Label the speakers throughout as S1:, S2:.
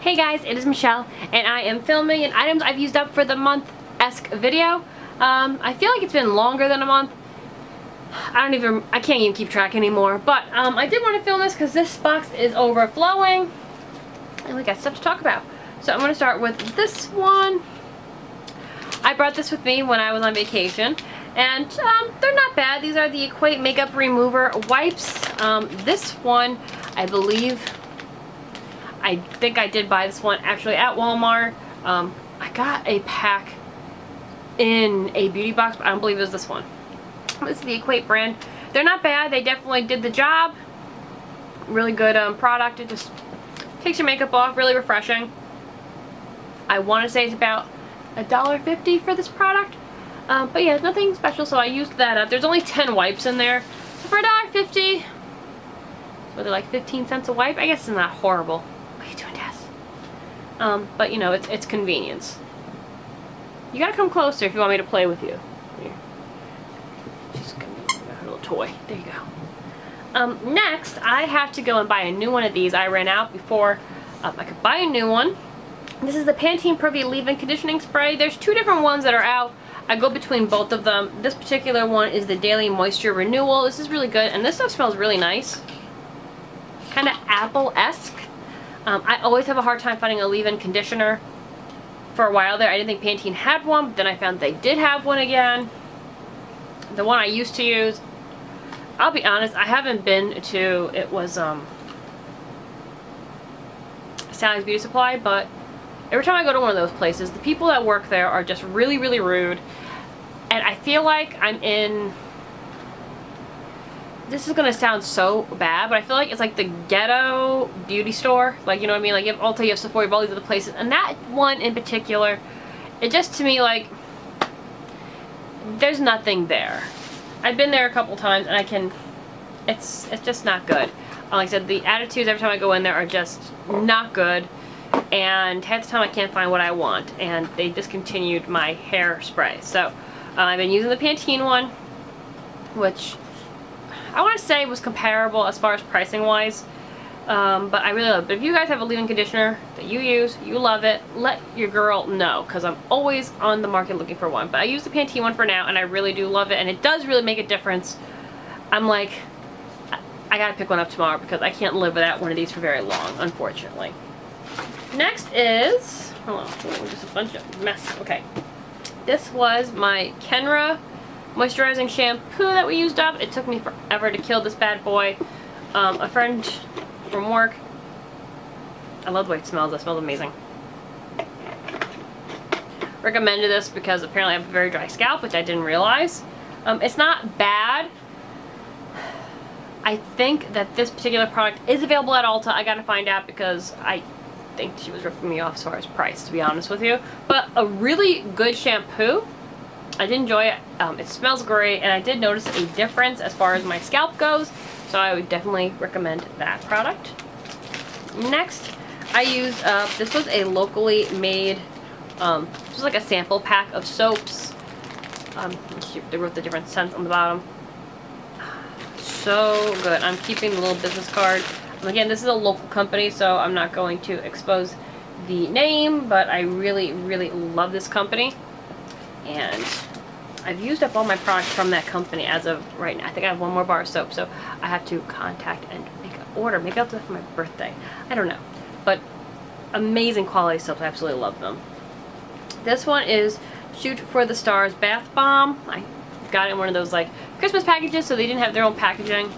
S1: Hey guys, it is Michelle, and I am filming an items I've used up for the month-esque video. I feel like it's been longer than a month. I can't even keep track anymore, but I did want to film this because this box is overflowing, and we got stuff to talk about. So I'm going to start with this one. I brought this with me when I was on vacation, and they're not bad. These are the Equate Makeup Remover Wipes. This one, I think I did buy this one actually at Walmart. I got a pack in a beauty box, but I don't believe it was this one. This is the Equate brand. They're not bad. They definitely did the job. Really good product. It just takes your makeup off. Really refreshing. I want to say it's about $1.50 for this product. But yeah, nothing special, so I used that up. There's only 10 wipes in there. So for $1.50, so they're like 15 cents a wipe. I guess it's not horrible. What are you doing, Tess? But you know, it's convenience. You gotta come closer if you want me to play with you. Here. She's gonna be her little toy. There you go. Next, I have to go and buy a new one of these. I ran out before I could buy a new one. This is the Pantene Pro-V Leave-In Conditioning Spray. There's two different ones that are out. I go between both of them. This particular one is the Daily Moisture Renewal. This is really good, and this stuff smells really nice. Kind of apple-esque. I always have a hard time finding a leave-in conditioner. For a while there, I didn't think Pantene had one, but then I found they did have one again. The one I used to use, I'll be honest, I haven't been to, it was Sally's Beauty Supply, but every time I go to one of those places, the people that work there are just really, really rude. And I feel like I'm in, this is gonna sound so bad, but I feel like it's like the ghetto beauty store. Like, you know what I mean? Like, you have Ulta, you have Sephora, you have all these other places. And that one in particular, it just, to me, like, there's nothing there. I've been there a couple times, and it's just not good. Like I said, the attitudes every time I go in there are just not good. And half the time I can't find what I want, and they discontinued my hairspray. So I've been using the Pantene one, which I want to say was comparable as far as pricing wise, but I really love it. But if you guys have a leave-in conditioner that you use, you love it, let your girl know, because I'm always on the market looking for one. But I use the Pantene one for now, and I really do love it, and it does really make a difference. I'm like, I gotta pick one up tomorrow because I can't live without one of these for very long, unfortunately. Next is, hold on, just a bunch of mess. Okay, this was my Kenra moisturizing shampoo that we used up. It took me forever to kill this bad boy. A friend from work, I love the way it smells. It smells amazing. Recommended this because apparently I have a very dry scalp, which I didn't realize. It's not bad. I think that this particular product is available at Ulta. I gotta find out because I think she was ripping me off as far as price, to be honest with you. But a really good shampoo. I did enjoy it. It smells great, and I did notice a difference as far as my scalp goes, so I would definitely recommend that product. Next, I used, this was a locally made, this was like a sample pack of soaps. Let's see if they wrote the different scents on the bottom. So good. I'm keeping the little business card. Again, this is a local company, so I'm not going to expose the name, but I really, really love this company. And I've used up all my products from that company as of right now. I think I have one more bar of soap, so I have to contact and make an order. Maybe I'll do that for my birthday. I don't know. But amazing quality soaps. I absolutely love them. This one is Shoot for the Stars Bath Bomb. I got it in one of those like Christmas packages, so they didn't have their own packaging.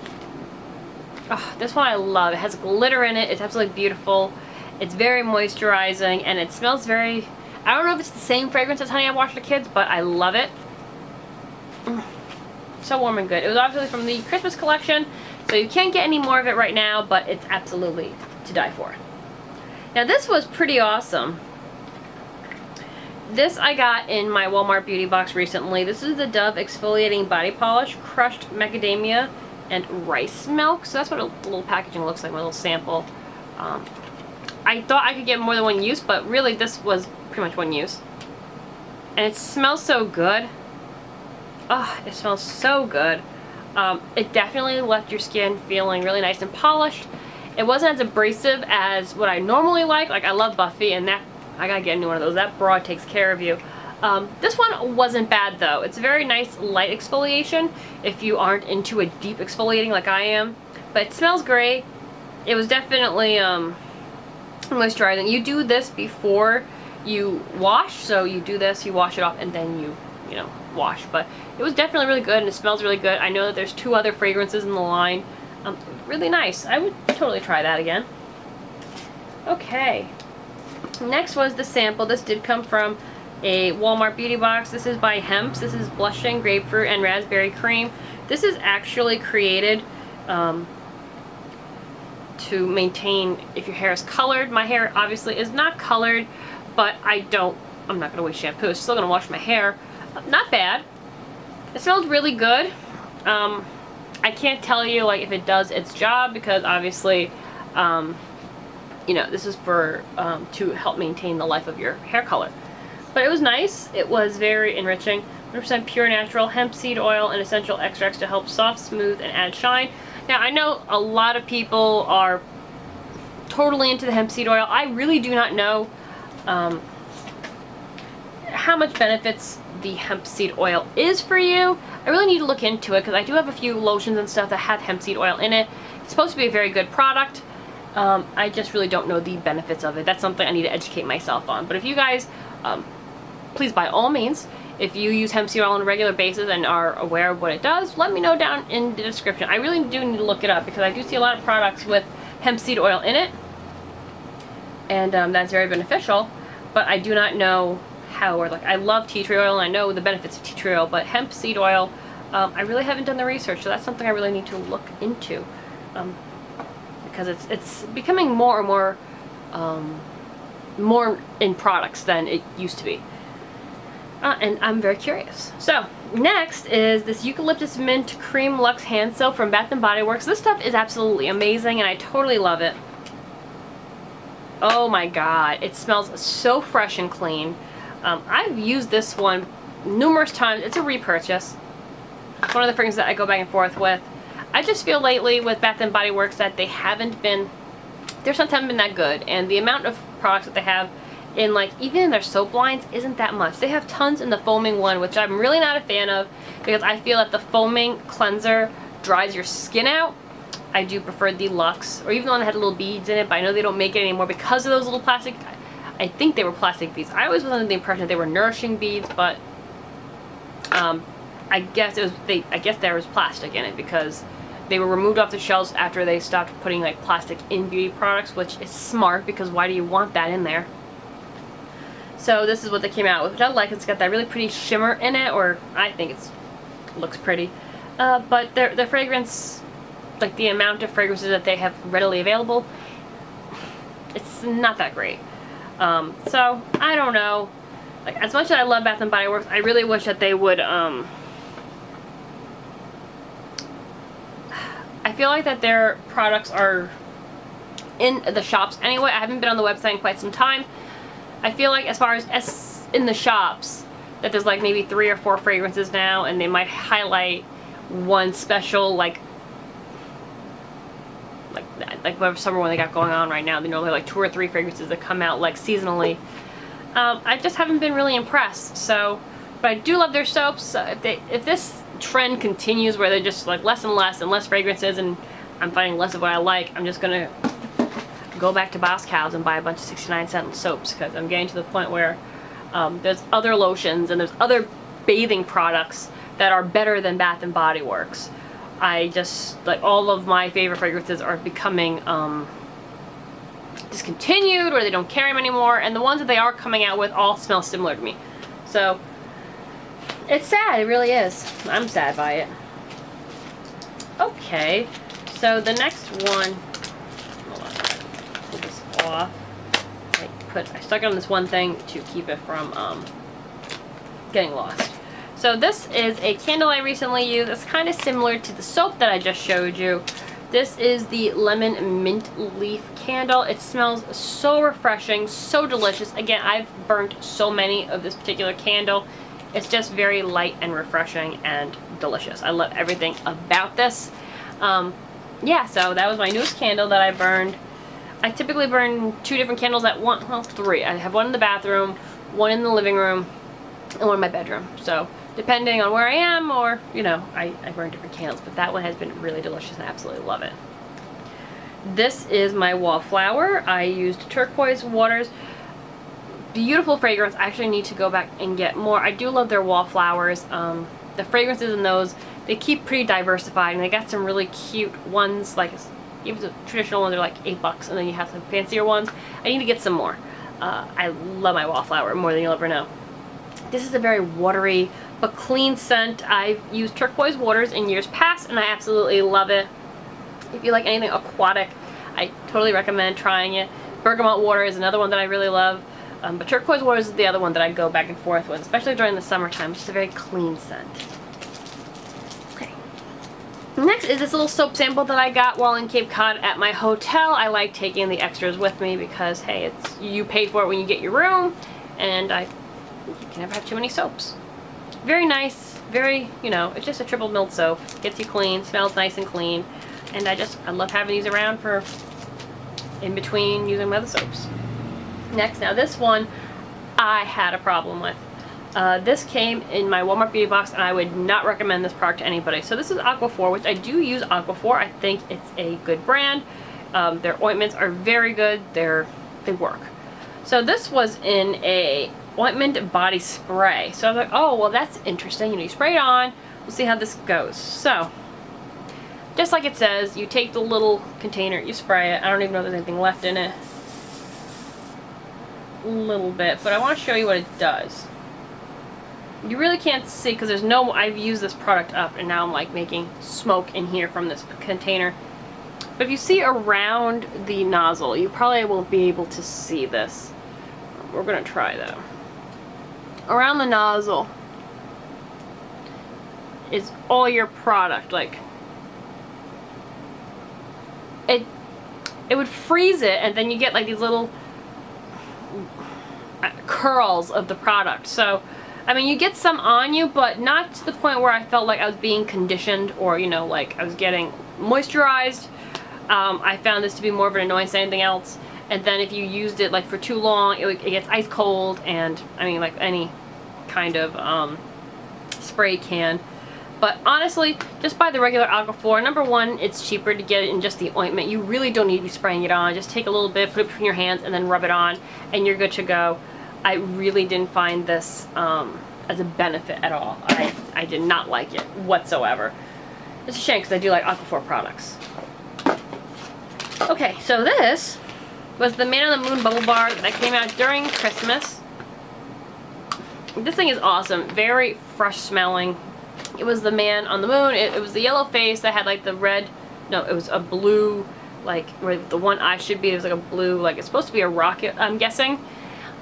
S1: Oh, this one I love. It has glitter in it. It's absolutely beautiful. It's very moisturizing, and it smells very, I don't know if it's the same fragrance as Honey I Washed the Kids, but I love it. So warm and good. It was obviously from the Christmas collection, so you can't get any more of it right now, but it's absolutely to die for. Now this was pretty awesome. This I got in my Walmart beauty box recently. This is the Dove Exfoliating Body Polish, Crushed Macadamia and Rice Milk. So that's what a little packaging looks like, my little sample. I thought I could get more than one use, but really this was pretty much one use. And it smells so good. Oh, it smells so good. It definitely left your skin feeling really nice and polished. It wasn't as abrasive as what I normally like. Like, I love Buffy, and that, I gotta get a new one of those. That broad takes care of you. This one wasn't bad though. It's a very nice light exfoliation if you aren't into a deep exfoliating like I am. But it smells great. It was definitely moisturizing. You do this before you wash, so you do this, you wash it off, and then you know, wash. But it was definitely really good, and it smells really good. I know that there's 2 other fragrances in the line. Really nice. I would totally try that again. Okay. Next was the sample. This did come from a Walmart beauty box. This is by Hemp. This is blushing grapefruit and raspberry cream. This is actually created to maintain if your hair is colored. My hair obviously is not colored, but I'm not gonna waste shampoo. I'm still gonna wash my hair. Not bad. It smells really good. I can't tell you like if it does its job, because obviously you know, this is for to help maintain the life of your hair color. But it was nice. It was very enriching. 100% pure natural hemp seed oil and essential extracts to help soft, smooth, and add shine. Now, I know a lot of people are totally into the hemp seed oil. I really do not know how much benefits the hemp seed oil is for you. I really need to look into it, because I do have a few lotions and stuff that have hemp seed oil in it. It's supposed to be a very good product. I just really don't know the benefits of it. That's something I need to educate myself on. But if you guys, please, by all means, if you use hemp seed oil on a regular basis and are aware of what it does, let me know down in the description. I really do need to look it up, because I do see a lot of products with hemp seed oil in it, and that's very beneficial, but I do not know how, or like, I love tea tree oil and I know the benefits of tea tree oil, but hemp seed oil, I really haven't done the research, so that's something I really need to look into, because it's becoming more and more in products than it used to be. And I'm very curious. So, next is this Eucalyptus Mint Cream Luxe Hand Soap from Bath & Body Works. This stuff is absolutely amazing, and I totally love it. Oh my god, it smells so fresh and clean. I've used this one numerous times. It's a repurchase. It's one of the fragrances that I go back and forth with. I just feel lately with Bath & Body Works that they haven't been, their scents haven't been that good, and the amount of products that they have in, like, even in their soap lines isn't that much. They have tons in the foaming one, which I'm really not a fan of, because I feel that the foaming cleanser dries your skin out. I do prefer the Luxe, or even the one that had little beads in it, but I know they don't make it anymore because of those little plastic, I think they were plastic beads. I always was under the impression that they were nourishing beads, but I guess it was, I guess there was plastic in it, because they were removed off the shelves after they stopped putting like plastic in beauty products, which is smart, because why do you want that in there? So this is what they came out with, which I like. It's got that really pretty shimmer in it, or I think it looks pretty. But their fragrance, like the amount of fragrances that they have readily available, it's not that great. So I don't know. Like, as much as I love Bath & Body Works, I really wish that they would, I feel like that their products are in the shops anyway. I haven't been on the website in quite some time. I feel like as far as in the shops, that there's like maybe 3 or 4 fragrances now, and they might highlight one special, like whatever summer one they got going on right now. They normally like 2 or 3 fragrances that come out like seasonally. I just haven't been really impressed. So, but I do love their soaps. If this trend continues where they're just like less and less fragrances, and I'm finding less of what I like, I'm just gonna go back to Boss Cows and buy a bunch of 69-cent soaps, because I'm getting to the point where there's other lotions and there's other bathing products that are better than Bath & Body Works. I just, like, all of my favorite fragrances are becoming discontinued, or they don't carry them anymore, and the ones that they are coming out with all smell similar to me. So it's sad, it really is. I'm sad by it. Okay, so the next one, hold on, pull this off. I stuck it on this one thing to keep it from getting lost. So this is a candle I recently used. It's kind of similar to the soap that I just showed you. This is the Lemon Mint Leaf candle. It smells so refreshing, so delicious. Again, I've burnt so many of this particular candle. It's just very light and refreshing and delicious. I love everything about this. yeah, so that was my newest candle that I burned. I typically burn 2 different candles at once, well, 3. I have one in the bathroom, one in the living room, and one in my bedroom. So depending on where I am, or, you know, I burn different candles, but that one has been really delicious and I absolutely love it. This is my wallflower. I used turquoise waters. Beautiful fragrance. I actually need to go back and get more. I do love their wallflowers. The fragrances in those, they keep pretty diversified, and they got some really cute ones, like even the traditional ones are like $8, and then you have some fancier ones. I need to get some more. I love my wallflower more than you'll ever know. This is a very watery but clean scent. I've used turquoise waters in years past, and I absolutely love it. If you like anything aquatic, I totally recommend trying it. Bergamot water is another one that I really love. But turquoise waters is the other one that I go back and forth with, especially during the summertime. It's just a very clean scent. Okay. Next is this little soap sample that I got while in Cape Cod at my hotel. I like taking the extras with me because, hey, it's you pay for it when you get your room, and you can never have too many soaps. Very nice, very, you know, it's just a triple milled soap. Gets you clean, smells nice and clean, and I love having these around for in between using my other soaps. Next, now this one I had a problem with. This came in my Walmart beauty box, and I would not recommend this product to anybody. So this is Aquaphor, which I do use Aquaphor. I think it's a good brand. Their ointments are very good. They work. So this was in a ointment body spray. So I was like, oh, well, that's interesting. You know, you spray it on. We'll see how this goes. So just like it says, you take the little container, you spray it. I don't even know if there's anything left in it. A little bit, but I want to show you what it does. You really can't see because there's no, I've used this product up and now I'm like making smoke in here from this container. But if you see around the nozzle, you probably won't be able to see this. We're gonna try though. Around the nozzle is all your product. Like it would freeze it, and then you get like these little curls of the product. So I mean, you get some on you, but not to the point where I felt like I was being conditioned, or, you know, like I was getting moisturized. I found this to be more of an annoyance than anything else. And then if you used it like for too long, it gets ice cold, and I mean, like any kind of spray can. But honestly, just buy the regular Aquaphor. Number one, it's cheaper to get it in just the ointment. You really don't need to be spraying it on. Just take a little bit, put it between your hands, and then rub it on, and you're good to go. I really didn't find this as a benefit at all. I did not like it whatsoever. It's a shame because I do like Aquaphor products. Okay, so this was the Man on the Moon Bubble Bar that came out during Christmas. This thing is awesome. Very fresh smelling. It was the Man on the Moon. It was the yellow face that had like the red, no, it was a blue, like where the one eye should be. It was like a blue, like it's supposed to be a rocket, I'm guessing.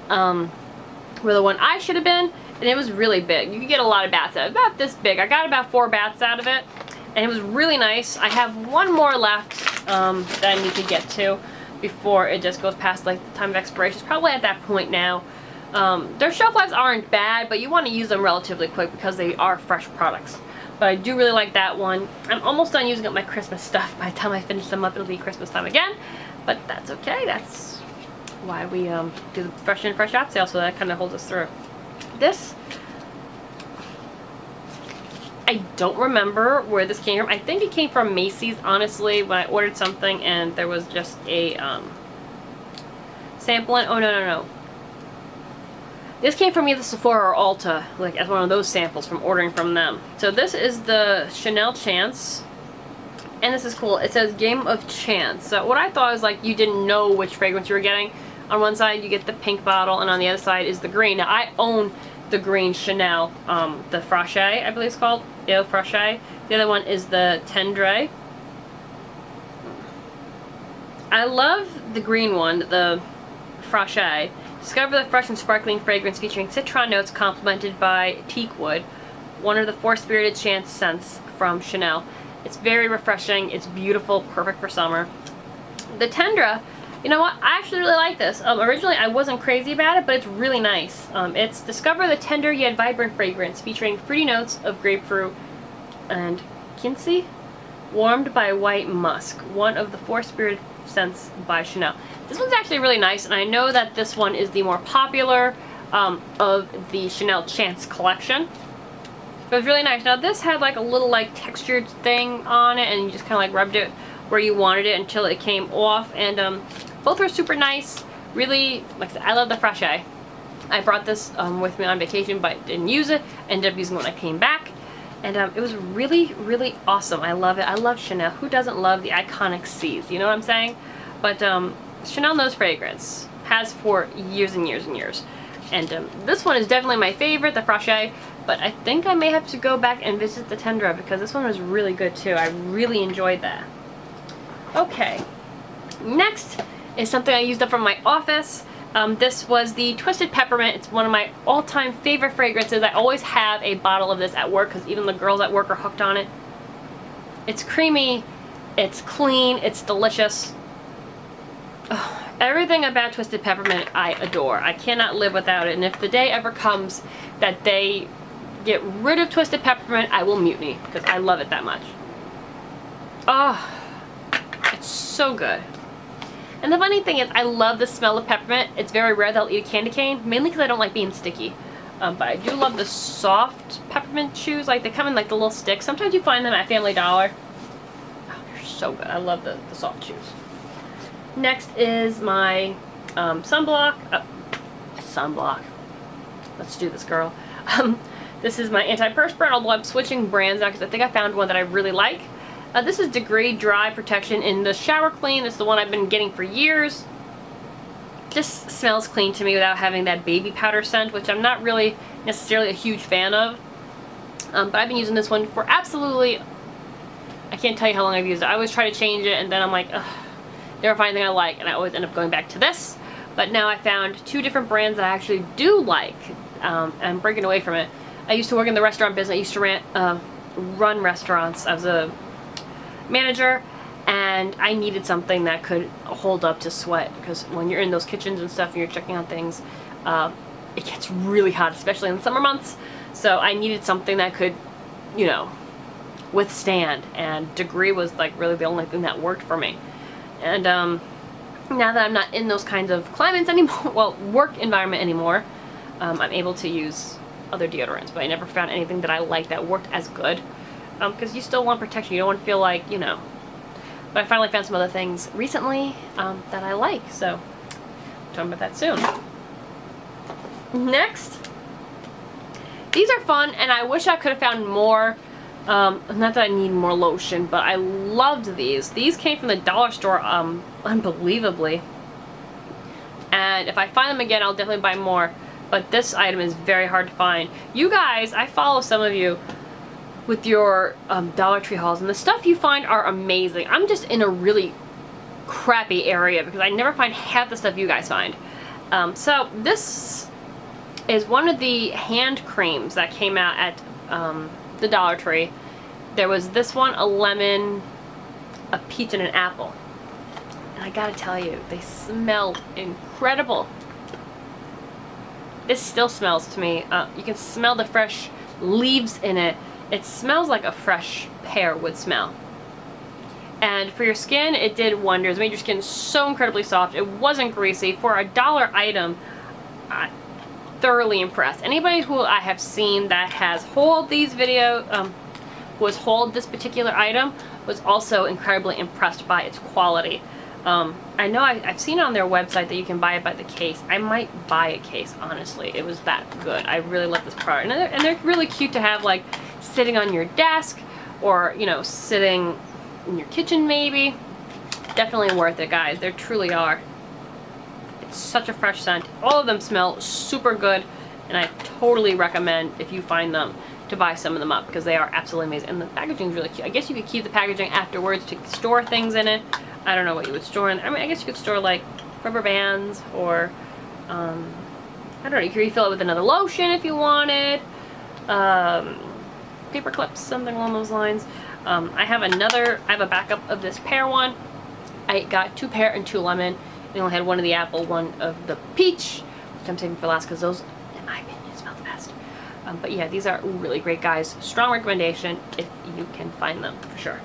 S1: Where the one eye should have been, and it was really big. You could get a lot of bats out of it, about this big. I got about 4 bats out of it, and it was really nice. I have one more left that I need to get to before it just goes past like the time of expiration. It's probably at that point now. Their shelf lives aren't bad, but you want to use them relatively quick because they are fresh products. But I do really like that one. I'm almost done using up my Christmas stuff. By the time I finish them up, it'll be Christmas time again, but that's okay. That's why we do the fresh in, fresh out sale, so that kind of holds us through. This, I don't remember where this came from. I think it came from Macy's, honestly, when I ordered something and there was just a sample in. Oh, no. This came from either Sephora or Ulta, like as one of those samples from ordering from them. So this is the Chanel Chance. And this is cool. It says Game of Chance. So what I thought was like you didn't know which fragrance you were getting. On one side you get the pink bottle, and on the other side is the green. Now I own the green Chanel, the Frachet, I believe it's called. Eau Frachet. The other one is the Tendre. I love the green one, the Frachet. Discover the fresh and sparkling fragrance featuring citron notes complemented by teak wood. One of the 4 spirited chance scents from Chanel. It's very refreshing. It's beautiful, perfect for summer. The Tendre, you know what? I actually really like this. Originally, I wasn't crazy about it, but it's really nice. It's discover the tender yet vibrant fragrance featuring fruity notes of grapefruit and quince. Warmed by White Musk, one of the 4 spirit scents by Chanel. This one's actually really nice, and I know that this one is the more popular of the Chanel Chance collection. It was really nice. Now this had like a little like textured thing on it, and you just kind of like rubbed it where you wanted it until it came off, and both were super nice. Really, like I said, I love the Fresh A. I brought this with me on vacation, but didn't use it. Ended up using it when I came back, and it was really, really awesome. I love it. I love Chanel. Who doesn't love the iconic C's? You know what I'm saying? But Chanel knows fragrance. Has for years and years and years. And this one is definitely my favorite, the Fresh A, but I think I may have to go back and visit the Tendra because this one was really good too. I really enjoyed that. Okay, next is something I used up from my office. This was the Twisted Peppermint. It's one of my all-time favorite fragrances. I always have a bottle of this at work because even the girls at work are hooked on it. It's creamy, it's clean, it's delicious. Oh, everything about Twisted Peppermint I adore. I cannot live without it, and if the day ever comes that they get rid of Twisted Peppermint, I will mutiny because I love it that much. Oh, it's so good. And the funny thing is, I love the smell of peppermint. It's very rare that I'll eat a candy cane, mainly because I don't like being sticky. But I do love the soft peppermint chews. Like, they come in like the little sticks. Sometimes you find them at Family Dollar. Oh, they're so good. I love the soft chews. Next is my sunblock. Sunblock. Let's do this, girl. This is my antiperspirant, although I'm switching brands now because I think I found one that I really like. This is Degree Dry Protection in the Shower Clean. It's the one I've been getting for years. Just smells clean to me without having that baby powder scent, which I'm not really necessarily a huge fan of. But I've been using this one for absolutely, I can't tell you how long I've used it. I always try to change it, and then I'm like, ugh, never find anything I like, and I always end up going back to this. But now I found 2 different brands that I actually do like, and I'm breaking away from it. I used to work in the restaurant business. I used to run restaurants. I was a manager, and I needed something that could hold up to sweat, because when you're in those kitchens and stuff and you're checking on things, it gets really hot, especially in the summer months. So I needed something that could, you know, withstand, and Degree was like really the only thing that worked for me. And now that I'm not in those kinds of climates anymore, well, work environment anymore, I'm able to use other deodorants, but I never found anything that I liked that worked as good. Because you still want protection. You don't want to feel like, you know. But I finally found some other things recently that I like. So, I'll talk about that soon. Next. These are fun, and I wish I could have found more. Not that I need more lotion, but I loved these. These came from the dollar store, unbelievably. And if I find them again, I'll definitely buy more. But this item is very hard to find. You guys, I follow some of you with your Dollar Tree hauls, and the stuff you find are amazing. I'm just in a really crappy area because I never find half the stuff you guys find. So this is one of the hand creams that came out at the Dollar Tree. There was this one, a lemon, a peach, and an apple. And I gotta tell you, they smell incredible. This still smells to me. You can smell the fresh leaves in it. It smells like a fresh pear would smell. And for your skin, it did wonders. It made your skin so incredibly soft. It wasn't greasy. For a $1 item, I'm thoroughly impressed. Anybody who I have seen that has hauled these who has hauled this particular item, was also incredibly impressed by its quality. I know I've seen on their website that you can buy it by the case. I might buy a case, honestly. It was that good. I really love this product. And they're really cute to have, like, sitting on your desk, or, you know, sitting in your kitchen maybe. Definitely worth it, guys. They truly are. It's such a fresh scent. All of them smell super good, and I totally recommend, if you find them, to buy some of them up, because they are absolutely amazing. And the packaging is really cute. I guess you could keep the packaging afterwards to store things in it. I don't know what you would store in. I mean, I guess you could store like rubber bands, or I don't know, you could refill it with another lotion if you wanted. Paper clips, something along those lines. I have a backup of this pear one. I got 2 pear and 2 lemon. I only had one of the apple, one of the peach, which I'm saving for last because those, in my opinion, smell the best. But yeah, these are really great, guys. Strong recommendation if you can find them, for sure.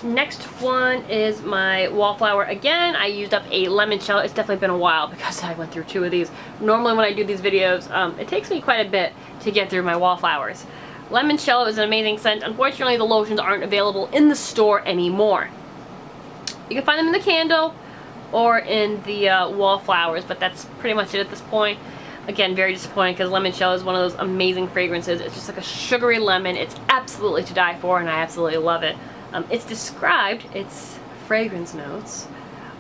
S1: Next one is my wallflower. Again, I used up a limoncello. It's definitely been a while because I went through 2 of these. Normally when I do these videos, it takes me quite a bit to get through my wallflowers. Limoncello is an amazing scent. Unfortunately, the lotions aren't available in the store anymore. You can find them in the candle or in the wallflowers, but that's pretty much it at this point. Again, very disappointing because limoncello is one of those amazing fragrances. It's just like a sugary lemon. It's absolutely to die for, and I absolutely love it. It's described, its fragrance notes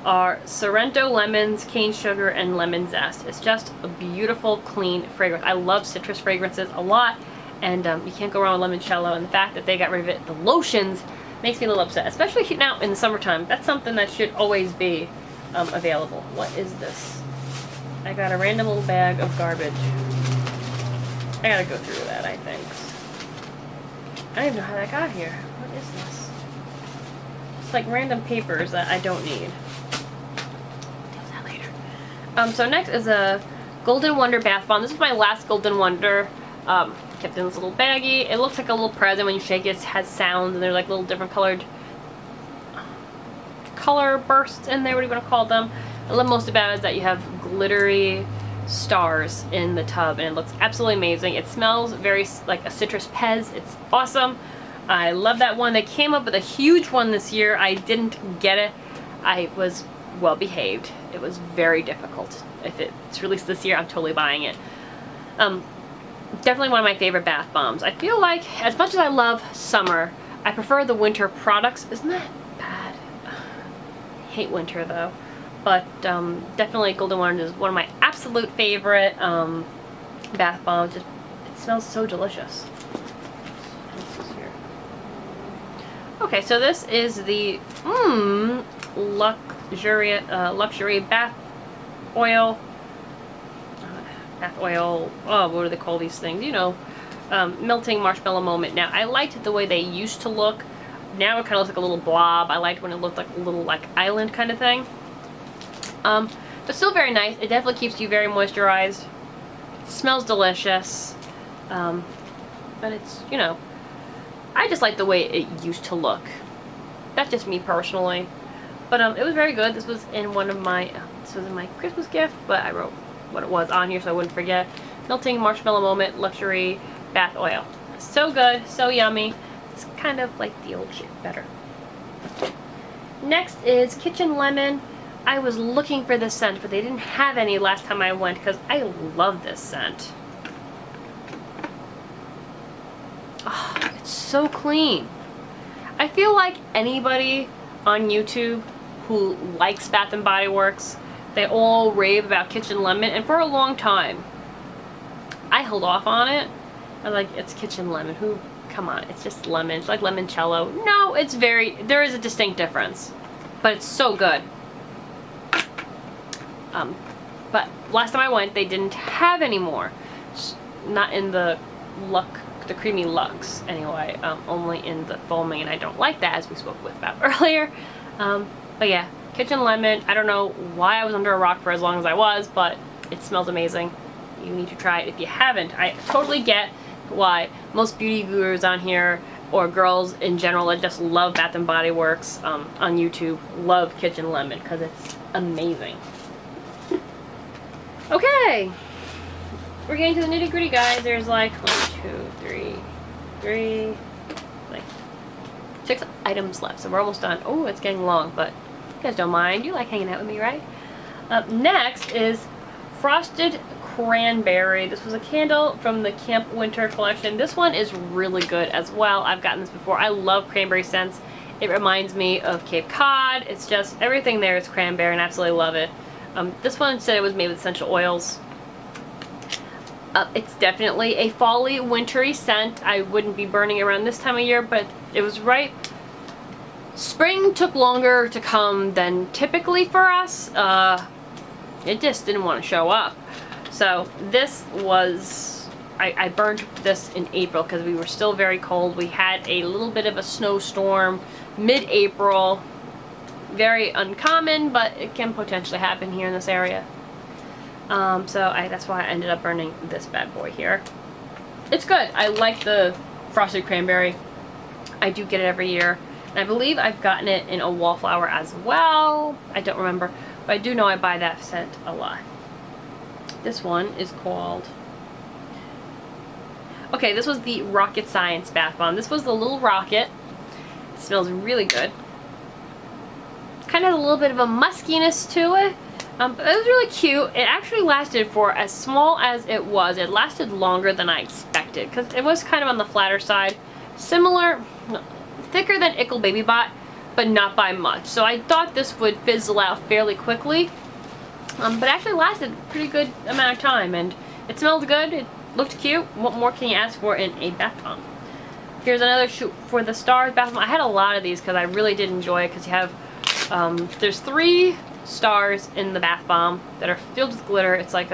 S1: are Sorrento lemons, cane sugar, and lemon zest. It's just a beautiful, clean fragrance. I love citrus fragrances a lot, and you can't go wrong with limoncello, and the fact that they got rid of it, the lotions, makes me a little upset, especially now in the summertime. That's something that should always be available. What is this? I got a random little bag of garbage. I gotta go through that, I think. I don't even know how that got here. What is this? It's like random papers that I don't need. Deal with that later. So next is a Golden Wonder Bath Bomb. This is my last Golden Wonder. Kept in this little baggie. It looks like a little present when you shake it. It has sounds, and they're like little different colored color bursts in there. What do you want to call them? I love most about it is that you have glittery stars in the tub, and it looks absolutely amazing. It smells very like a citrus pez. It's awesome. I love that one. They came up with a huge one this year. I didn't get it. I was well behaved. It was very difficult. If it's released this year, I'm totally buying it. Definitely one of my favorite bath bombs. I feel like, as much as I love summer, I prefer the winter products. Isn't that bad? I hate winter though. But definitely Golden Wonder is one of my absolute favorite bath bombs. Just, it smells so delicious. Okay, so this is the luxury bath oil. Oh, what do they call these things? You know, melting marshmallow moment. Now, I liked the way they used to look. Now it kind of looks like a little blob. I liked when it looked like a little like island kind of thing. But still very nice. It definitely keeps you very moisturized. It smells delicious. But it's, you know, I just like the way it used to look. That's just me personally. But it was very good. This was in one of my, this was in my Christmas gift, but I wrote what it was on here so I wouldn't forget. Melting Marshmallow Moment Luxury Bath Oil. So good, so yummy. It's kind of like the old shit, better. Next is Kitchen Lemon. I was looking for this scent, but they didn't have any last time I went because I love this scent. Oh, it's so clean. I feel like anybody on YouTube who likes Bath & Body Works, they all rave about Kitchen Lemon, and for a long time I held off on it. I'm like, it's Kitchen Lemon, who, come on, it's just lemon, it's like limoncello. No, it's very, there is a distinct difference, but it's so good. But last time I went, they didn't have any more. Not in the creamy luxe anyway, only in the foaming, and I don't like that, as we spoke about earlier. But yeah, Kitchen Lemon. I don't know why I was under a rock for as long as I was, but it smells amazing. You need to try it if you haven't. I totally get why most beauty gurus on here, or girls in general that just love Bath & Body Works on YouTube, love Kitchen Lemon, because it's amazing. Okay, we're getting to the nitty gritty, guys. There's like 6 items left, so we're almost done. Oh, it's getting long, but you guys don't mind. You like hanging out with me, right? Next is Frosted Cranberry. This was a candle from the Camp Winter collection. This one is really good as well. I've gotten this before. I love cranberry scents. It reminds me of Cape Cod. It's just, everything there is cranberry, and I absolutely love it. This one said it was made with essential oils. It's definitely a fall-y, wintry scent. I wouldn't be burning it around this time of year, but it was right. Spring took longer to come than typically for us. It just didn't want to show up. So this was, I burned this in April because we were still very cold. We had a little bit of a snowstorm mid-April. Very uncommon, but it can potentially happen here in this area. So that's why I ended up burning this bad boy here. It's good. I like the Frosted Cranberry. I do get it every year. I believe I've gotten it in a wallflower as well. I don't remember, but I do know I buy that scent a lot. This one is called... Okay, this was the Rocket Science Bath Bomb. This was the little rocket. It smells really good. It kind of has a little bit of a muskiness to it. But it was really cute. It actually lasted for as small as it was. It lasted longer than I expected because it was kind of on the flatter side. Similar, thicker than Ickle Baby Bot, but not by much. So I thought this would fizzle out fairly quickly. But actually lasted a pretty good amount of time, and it smelled good. It looked cute. What more can you ask for in a bath bomb? Here's another shoot for the Stars bath bomb. I had a lot of these because I really did enjoy it because you have, there's 3 stars in the bath bomb that are filled with glitter. It's like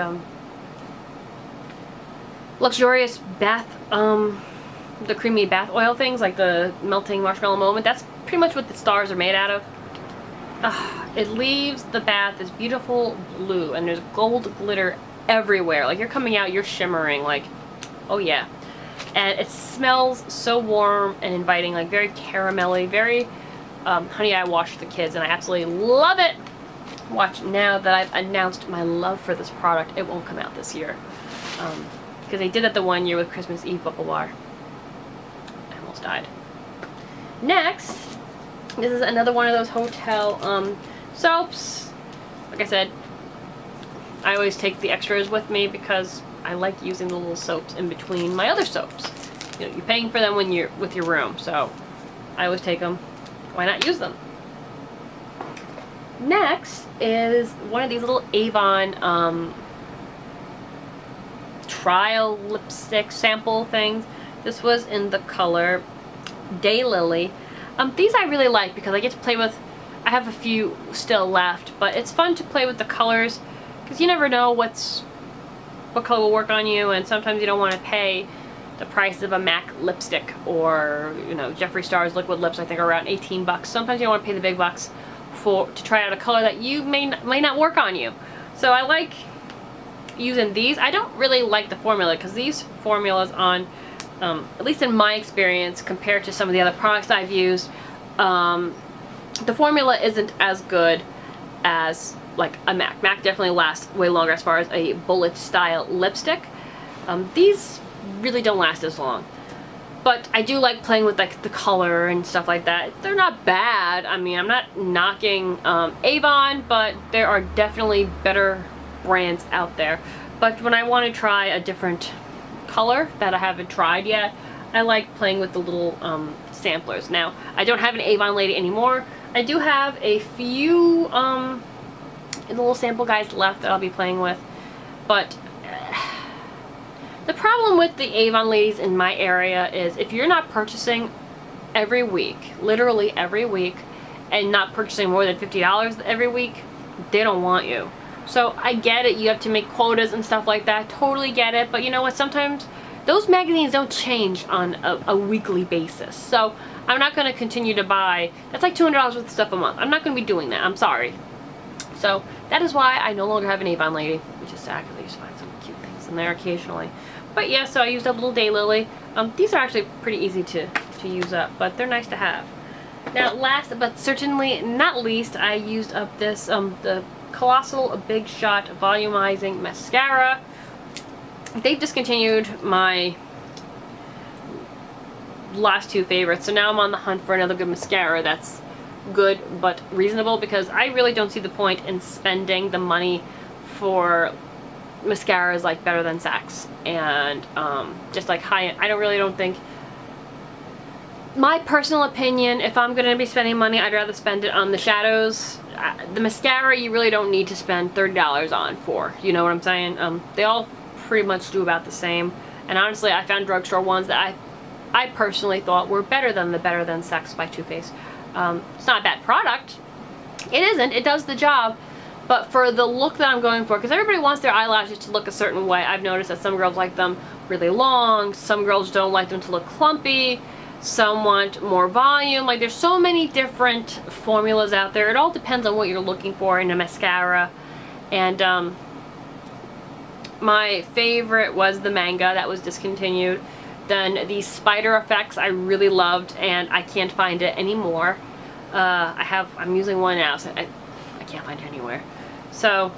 S1: luxurious bath, the creamy bath oil things, like the melting marshmallow moment. That's pretty much what the stars are made out of. It leaves the bath this beautiful blue, and there's gold glitter everywhere. Like, you're coming out, you're shimmering, like, oh yeah. And it smells so warm and inviting, like very caramelly, very Honey, I Washed the Kids, and I absolutely love it. Watch, now that I've announced my love for this product, it won't come out this year. Because they did it the one year with Christmas Eve Bubble Bar. I almost died. Next, this is another one of those hotel soaps. Like I said, I always take the extras with me because I like using the little soaps in between my other soaps. You know, you're paying for them when you're with your room, so I always take them. Why not use them? Next is one of these little Avon trial lipstick sample things. This was in the color Daylily. These I really like because I get to play with, I have a few still left, but it's fun to play with the colors because you never know what color will work on you, and sometimes you don't want to pay the price of a MAC lipstick or, you know, Jeffree Star's liquid lips, I think, are around 18 bucks. Sometimes you don't want to pay the big bucks to try out a color that you may not work on you. So I like using these. I don't really like the formula because these formulas on, at least in my experience, compared to some of the other products I've used, the formula isn't as good as like a MAC. MAC definitely lasts way longer as far as a bullet style lipstick. These really don't last as long. But I do like playing with like the color and stuff like that. They're not bad. I mean, I'm not knocking Avon, but there are definitely better brands out there. But when I want to try a different color that I haven't tried yet, I like playing with the little samplers. Now, I don't have an Avon lady anymore. I do have a few little sample guys left that I'll be playing with. But the problem with the Avon ladies in my area is if you're not purchasing every week, literally every week, and not purchasing more than $50 every week, they don't want you. So I get it, you have to make quotas and stuff like that, totally get it, but you know what, sometimes those magazines don't change on a weekly basis. So I'm not going to continue to buy, that's like $200 worth of stuff a month. I'm not going to be doing that, I'm sorry. So that is why I no longer have an Avon lady, which is sad because I used to find some cute things in there occasionally. But yeah, so I used up Little Daylily. These are actually pretty easy to use up, but they're nice to have. Now, last but certainly not least, I used up this, the Colossal Big Shot Volumizing Mascara. They've discontinued my last 2 favorites, so now I'm on the hunt for another good mascara that's good but reasonable, because I really don't see the point in spending the money for mascaras like Better Than Sex and just like high-end. I really don't think, my personal opinion, if I'm gonna be spending money, I'd rather spend it on the shadows. The mascara you really don't need to spend $30 on for, you know what I'm saying? They all pretty much do about the same, and honestly I found drugstore ones that I personally thought were better than the Better Than Sex by Too Faced. It's not a bad product, it isn't, it does the job. But for the look that I'm going for, because everybody wants their eyelashes to look a certain way, I've noticed that some girls like them really long, some girls don't like them to look clumpy, some want more volume. Like, there's so many different formulas out there. It all depends on what you're looking for in a mascara. And my favorite was the Manga, that was discontinued. Then the Spider Effects I really loved, and I can't find it anymore. I'm using one now, so I can't find it anywhere. So